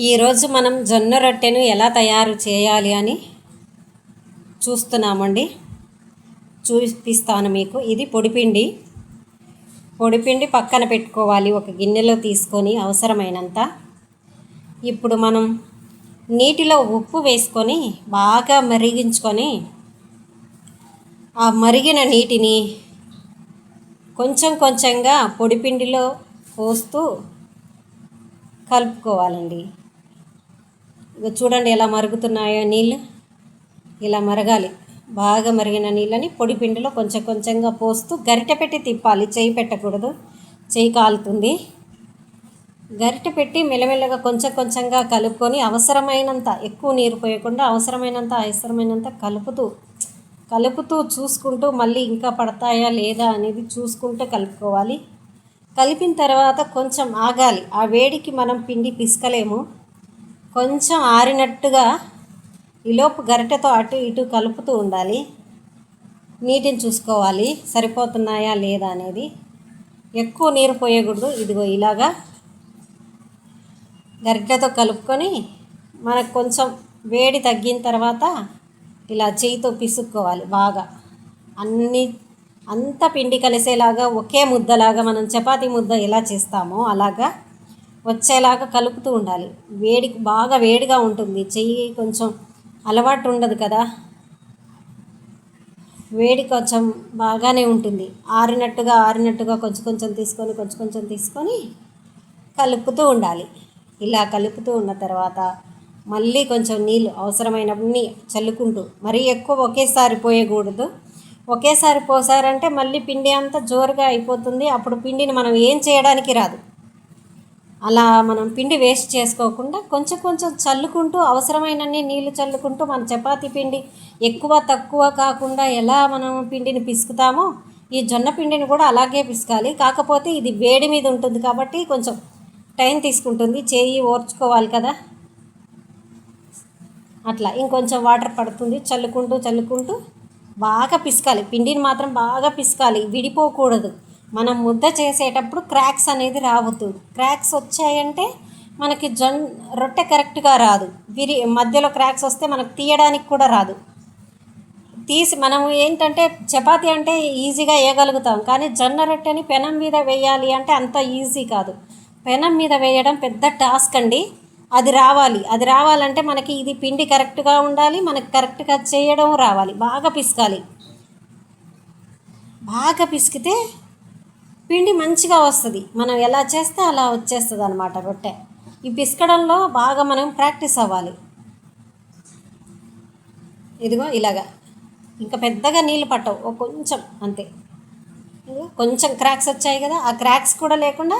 ఈరోజు మనం జొన్న రొట్టెను ఎలా తయారు చేయాలి అని చూస్తున్నామండి. చూపిస్తాను మీకు. ఇది పొడిపిండి పక్కన పెట్టుకోవాలి. ఒక గిన్నెలో తీసుకొని అవసరమైనంత. ఇప్పుడు మనం నీటిలో ఉప్పు వేసుకొని బాగా మరిగించుకొని ఆ మరిగిన నీటిని కొంచెం కొంచెంగా పొడిపిండిలో పోస్తూ కలుపుకోవాలండి. ఇక చూడండి ఎలా మరుగుతున్నాయో నీళ్ళు. ఇలా మరగాలి. బాగా మరిగిన నీళ్ళని పొడిపిండిలో కొంచెం కొంచెంగా పోస్తూ గరిటె పెట్టి తిప్పాలి. చేయి పెట్టకూడదు, చేయి కాలుతుంది. గరిటె పెట్టి మెల్లమెల్లగా కొంచెం కొంచెంగా కలుపుకొని అవసరమైనంత, ఎక్కువ నీరు పోయకుండా అవసరమైనంత కలుపుతూ చూసుకుంటూ మళ్ళీ ఇంకా పడతాయా లేదా అనేది చూసుకుంటూ కలుపుకోవాలి. కలిపిన తర్వాత కొంచెం ఆగాలి. ఆ వేడికి మనం పిండి పిసకలేము. కొంచెం ఆరినట్టుగా ఈలోపు గరిటెతో అటు ఇటు కలుపుతూ ఉండాలి. నీటిని చూసుకోవాలి సరిపోతున్నాయా లేదా అనేది. ఎక్కువ నీరు పోయకూడదు. ఇదిగో ఇలాగా గరిటెతో కలుపుకొని మనకు కొంచెం వేడి తగ్గిన తర్వాత ఇలా చేయితో పిసుక్కోవాలి బాగా. అంత పిండి కలిసేలాగా ఒకే ముద్దలాగా మనం చపాతీ ముద్ద ఎలా చేస్తామో అలాగా వచ్చేలాగా కలుపుతూ ఉండాలి. బాగా వేడిగా ఉంటుంది. చెయ్యి కొంచెం అలవాటు ఉండదు కదా, వేడి కొంచెం బాగానే ఉంటుంది. ఆరినట్టుగా కొంచెం కొంచెం తీసుకొని కలుపుతూ ఉండాలి. ఇలా కలుపుతూ ఉన్న తర్వాత మళ్ళీ కొంచెం నీళ్ళు అవసరమైనన్ని చల్లుకుంటూ, మరీ ఎక్కువ ఒకేసారి పోయకూడదు. ఒకేసారి పోసారంటే మళ్ళీ పిండి అంతా జోరుగా అయిపోతుంది. అప్పుడు పిండిని మనం ఏం చేయడానికి రాదు. అలా మనం పిండి వేస్ట్ చేసుకోకుండా కొంచెం కొంచెం చల్లుకుంటూ, అవసరమైనన్ని నీళ్ళు చల్లుకుంటూ, మన చపాతీ పిండి ఎక్కువ తక్కువ కాకుండా ఎలా మనం పిండిని పిసుకుతామో ఈ జొన్న పిండిని కూడా అలాగే పిసకాలి. కాకపోతే ఇది వేడి మీద ఉంటుంది కాబట్టి కొంచెం టైం తీసుకుంటుంది. చేయి ఓర్చుకోవాలి కదా. అట్లా ఇంకొంచెం వాటర్ పడుతుంది. చల్లుకుంటూ బాగా పిసకాలి. పిండిని మాత్రం బాగా పిసకాలి, విడిపోకూడదు. మనం ముద్ద చేసేటప్పుడు క్రాక్స్ అనేది రావద్దు. క్రాక్స్ వచ్చాయంటే మనకి రొట్టె కరెక్ట్గా రాదు. మధ్యలో క్రాక్స్ వస్తే మనకు తీయడానికి కూడా రాదు. మనం ఏంటంటే చపాతీ అంటే ఈజీగా వేయగలుగుతాం, కానీ జొన్న రొట్టెని పెనం మీద వేయాలి అంటే అంత ఈజీ కాదు. పెనం మీద వేయడం పెద్ద టాస్క్ అండి. అది రావాలంటే మనకి ఇది పిండి కరెక్ట్గా ఉండాలి, మనకి కరెక్ట్గా చేయడం రావాలి. బాగా పిసకాలి. బాగా పిసికితే పిండి మంచిగా వస్తుంది. మనం ఎలా చేస్తే అలా వచ్చేస్తుంది అన్నమాట రొట్టె. ఈ పిసకడంలో బాగా మనం ప్రాక్టీస్ అవ్వాలి. ఇదిగో ఇలాగా. ఇంకా పెద్దగా నీళ్ళు పట్టవు, కొంచెం అంతే. కొంచెం క్రాక్స్ వచ్చాయి కదా, ఆ క్రాక్స్ కూడా లేకుండా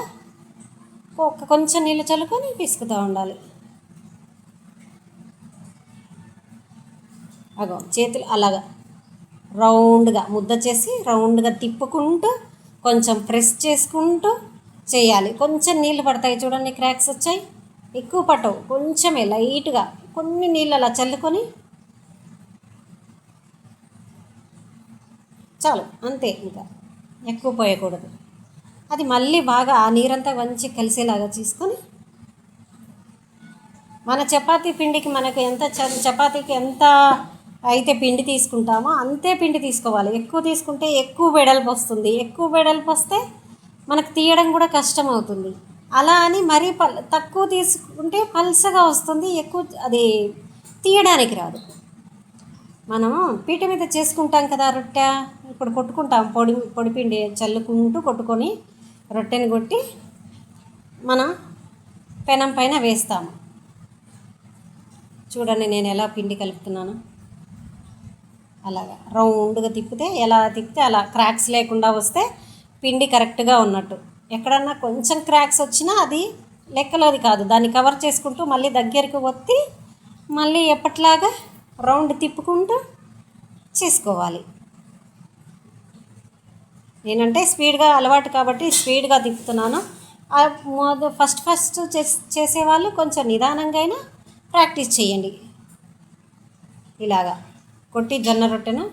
కొంచెం నీళ్ళు చల్లుకొని పిసుకుతూ ఉండాలి. అగో చేతులు అలాగా రౌండ్గా ముద్ద చేసి రౌండ్గా తిప్పుకుంటూ కొంచెం ప్రెస్ చేసుకుంటూ చేయాలి. కొంచెం నీళ్ళు పడతాయి చూడండి, క్రాక్స్ వచ్చాయి. ఎక్కువ పట్టవు, కొంచెమే లైట్గా కొన్ని నీళ్ళు అలా చల్లుకొని చాలు, అంతే. ఇంకా ఎక్కువ పోయకూడదు. అది మళ్ళీ బాగా ఆ నీరంతా మంచి కలిసేలాగా తీసుకొని మన చపాతీ పిండికి మనకు చపాతీకి ఎంత అయితే పిండి తీసుకుంటామో అంతే పిండి తీసుకోవాలి. ఎక్కువ తీసుకుంటే ఎక్కువ వెడల్పు వస్తుంది. ఎక్కువ వెడల్పు వస్తే మనకు తీయడం కూడా కష్టం అవుతుంది. అలా అని మరీ తక్కువ తీసుకుంటే పల్సగా వస్తుంది, ఎక్కువ అది తీయడానికి రాదు. మనం పీట మీద చేసుకుంటాం కదా రొట్టె, ఇప్పుడు కొట్టుకుంటాం. పొడిపిండి చల్లుకుంటూ కొట్టుకొని రొట్టెని కొట్టి మనం పెనం పైన వేస్తాము. చూడండి నేను ఎలా పిండి కలుపుతున్నాను. అలాగా రౌండ్గా తిప్పితే అలా క్రాక్స్ లేకుండా వస్తే పిండి కరెక్ట్గా ఉన్నట్టు. ఎక్కడన్నా కొంచెం క్రాక్స్ వచ్చినా అది లెక్కలోది కాదు. దాన్ని కవర్ చేసుకుంటూ మళ్ళీ దగ్గరికి ఒత్తి మళ్ళీ ఎప్పట్లాగా రౌండ్ తిప్పుకుంటూ చేసుకోవాలి. నేనంటే స్పీడ్గా అలవాటు కాబట్టి స్పీడ్గా తిప్పుతున్నాను. ఫస్ట్ చేసేవాళ్ళు కొంచెం నిదానంగా అయినా ప్రాక్టీస్ చేయండి. ఇలాగా కొట్టి జొన్న రొట్టెను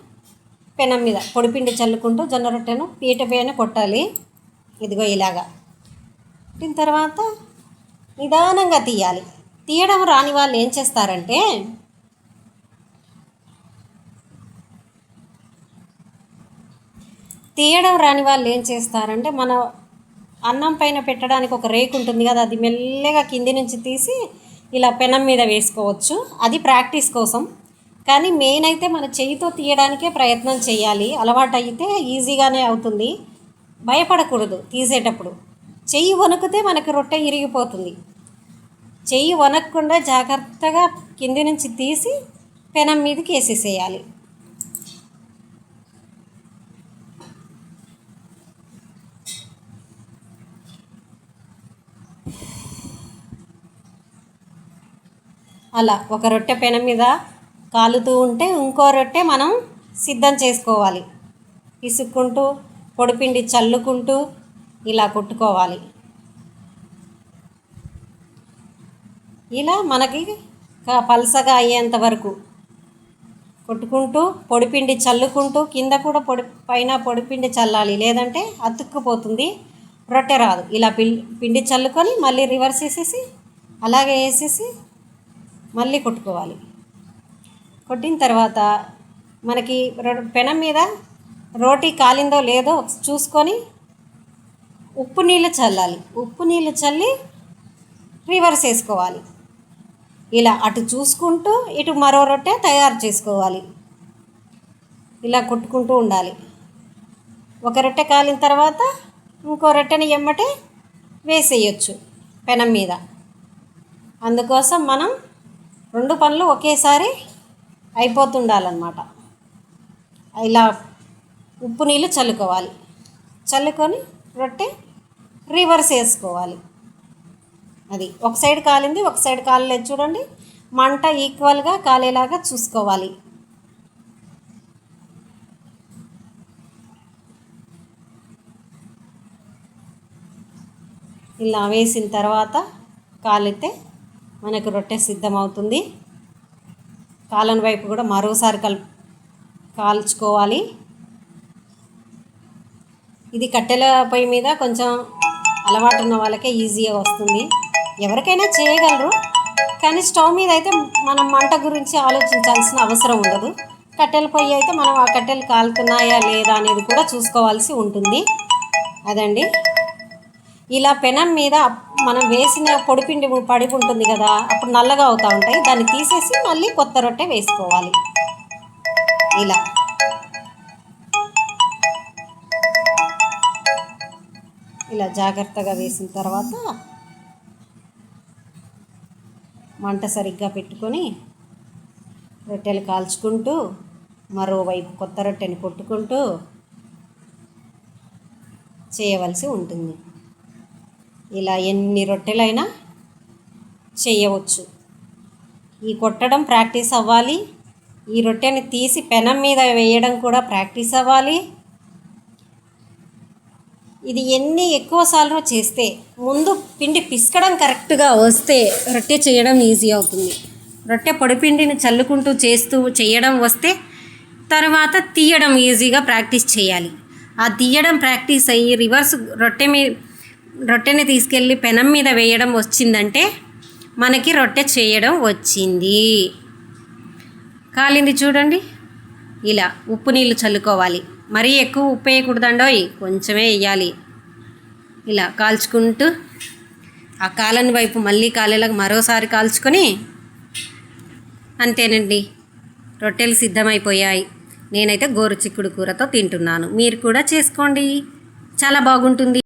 పెనం మీద పొడిపిండి చల్లుకుంటూ జొన్న రొట్టెను పీట పైన కొట్టాలి. ఇదిగో ఇలాగా కొట్టిన తర్వాత నిదానంగా తీయాలి. తీయడం రాని వాళ్ళు ఏం చేస్తారంటే మన అన్నం పైన పెట్టడానికి ఒక రేకు ఉంటుంది కదా, అది మెల్లగా కింది నుంచి తీసి ఇలా పెనం మీద వేసుకోవచ్చు. అది ప్రాక్టీస్ కోసం. కానీ మెయిన్ అయితే మన చెయ్యితో తీయడానికే ప్రయత్నం చేయాలి. అలవాటు అయితే ఈజీగానే అవుతుంది. భయపడకూడదు తీసేటప్పుడు. చెయ్యి వణుకుతే మనకి రొట్టె ఇరిగిపోతుంది. చెయ్యి వణకకుండా జాగ్రత్తగా కింది నుంచి తీసి పెనం మీదకి వేసేసేయాలి. అలా ఒక రొట్టె పెనం మీద కాలుతూ ఉంటే ఇంకో రొట్టె మనం సిద్ధం చేసుకోవాలి. పిసుక్కుంటూ పొడిపిండి చల్లుకుంటూ ఇలా కొట్టుకోవాలి. ఇలా మనకి పల్సగా అయ్యేంత వరకు కొట్టుకుంటూ పొడిపిండి చల్లుకుంటూ కింద కూడా పైన పొడిపిండి చల్లాలి, లేదంటే అతుక్కుపోతుంది, రొట్టె రాదు. ఇలా పిండి చల్లుకొని మళ్ళీ రివర్స్ వేసేసి అలాగే వేసేసి మళ్ళీ కొట్టుకోవాలి. కొట్టిన తర్వాత మనకి పెనం మీద రోటీ కాలిందో లేదో చూసుకొని ఉప్పు నీళ్ళు చల్లాలి. ఉప్పు నీళ్ళు చల్లి రివర్స్ వేసుకోవాలి. ఇలా అటు చూసుకుంటూ ఇటు మరో రొట్టె తయారు చేసుకోవాలి. ఇలా కొట్టుకుంటూ ఉండాలి. ఒక రొట్టె కాలిన తర్వాత ఇంకో రొట్టెని ఎమ్మటే వేసేయచ్చు పెనం మీద. అందుకోసం మనం 2 పనులు ఒకేసారి అయిపోతుండాలన్నమాట. ఇలా ఉప్పు నీళ్ళు చల్లుకోవాలి. చల్లుకొని రొట్టె రివర్స్ వేసుకోవాలి. అది ఒక సైడ్ కాలింది, ఒక సైడ్ కాలలేదు చూడండి. మంట ఈక్వల్గా కాలేలాగా చూసుకోవాలి. ఇలా వేసిన తర్వాత కాలితే మనకు రొట్టె సిద్ధమవుతుంది. కాలని వైపు కూడా మరోసారి కాల్చుకోవాలి. ఇది కట్టెల పొయ్యి మీద కొంచెం అలవాటు ఉన్న వాళ్ళకే ఈజీగా వస్తుంది. ఎవరికైనా చేయగలరు. కానీ స్టవ్ మీద అయితే మనం మంట గురించి ఆలోచించాల్సిన అవసరం ఉండదు. కట్టెల పొయ్యి అయితే మనం ఆ కట్టెలు కాలుతున్నాయా లేదా అనేది కూడా చూసుకోవాల్సి ఉంటుంది. అదండి. ఇలా పెనం మీద మనం వేసిన పొడిపిండి పడి ఉంటుంది కదా, అప్పుడు నల్లగా అవుతూ ఉంటాయి. దాన్ని తీసేసి మళ్ళీ కొత్త రొట్టె వేసుకోవాలి. ఇలా జాగ్రత్తగా వేసిన తర్వాత మంట సరిగ్గా పెట్టుకొని రొట్టెలు కాల్చుకుంటూ మరోవైపు కొత్త రొట్టెని కొట్టుకుంటూ చేయవలసి ఉంటుంది. ఇలా ఎన్ని రొట్టెలైనా చేయవచ్చు. ఈ కొట్టడం ప్రాక్టీస్ అవ్వాలి. ఈ రొట్టెని తీసి పెనం మీద వేయడం కూడా ప్రాక్టీస్ అవ్వాలి. ఇది ఎన్ని ఎక్కువసార్లు చేస్తే ముందు పిండి పిసకడం కరెక్ట్గా వస్తే రొట్టె చేయడం ఈజీ అవుతుంది. రొట్టె పొడిపిండిని చల్లుకుంటూ చేయడం వస్తే తర్వాత తీయడం ఈజీగా ప్రాక్టీస్ చేయాలి. ఆ తీయడం ప్రాక్టీస్ అయ్యి రివర్స్ రొట్టెని తీసుకెళ్ళి పెనం మీద వేయడం వచ్చిందంటే మనకి రొట్టె చేయడం వచ్చింది. కాలింది చూడండి. ఇలా ఉప్పు నీళ్ళు చల్లుకోవాలి. మరీ ఎక్కువ ఉప్పు వేయకూడదండోయ్, కొంచెమే వేయాలి. ఇలా కాల్చుకుంటూ ఆ కాలని వైపు మళ్ళీ కాలేలాగా మరోసారి కాల్చుకొని అంతేనండి, రొట్టెలు సిద్ధమైపోయాయి. నేనైతే గోరుచిక్కుడు కూరతో తింటున్నాను. మీరు కూడా చేసుకోండి, చాలా బాగుంటుంది.